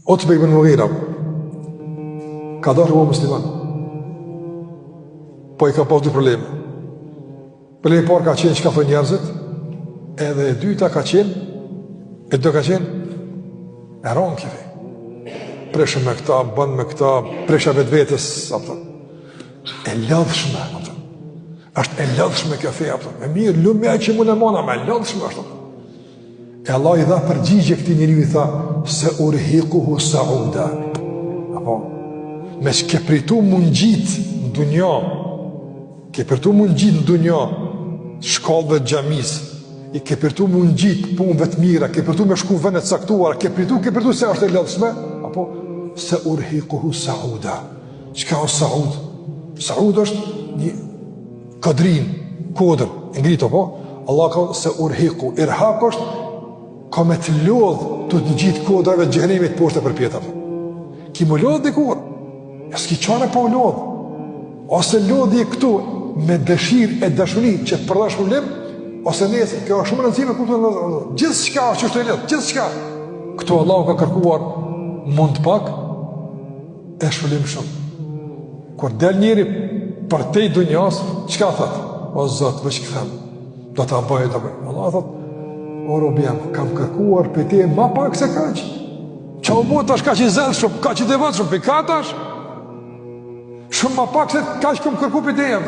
Utbe ibn Mughira ka dashur u musliman, po i ka pas dy probleme. Problemi i parë ka qenë çka thonë njerëzit, edhe e dyta ka qenë e ronkive. Preshë me këta, bën me këta, presha vetvetes, apo e lodhshme, apo. Është e lodhshme kjo fe, apo. Me mirë, lumja që mund e mona, me lodhshme është. E Allah i dha përgjigje këtij njeriu, i tha se urhiquhu sauda. Apo me s'ke pritu mungjit në dunja, ke pritu mungjit në dunja, shkallëve të xhamisë, i ke pritu mungjit punëve të mira, ke pritu me shku vende të caktuara, ke pritu se është e lodhshme, apo se urhiquhu sauda. Çka është saud? Saud është një kodrin, kodër, ngrit apo? Allah ka se urhiqu, irhaq është ka me të lodh të gjithë kodrave të xhenemit poshtë për pjetave. Ki më lodh dikur, ja s'ki qane pa u lodh. Ose lodhje këtu me dëshirë e dashuri që të përdash problem, ose nesër, kjo është shumë rëndësishme kuptoj, gjithçka që është e lodh, gjithçka. Këtu Allahu ka kërkuar mund pak e shpëlimshëm. Kur del njëri për te i dunjas, çka thot? O Zot, veç kthem, do ta bëj, do bëj. Allah thot, o robi jam, kam kërkuar për te ma pak se kaq. Qa u bot është kaq i zellshëm, kaq i devotshëm, pikatash. Shumë ma pak se kaq kam kërkuar për te jam.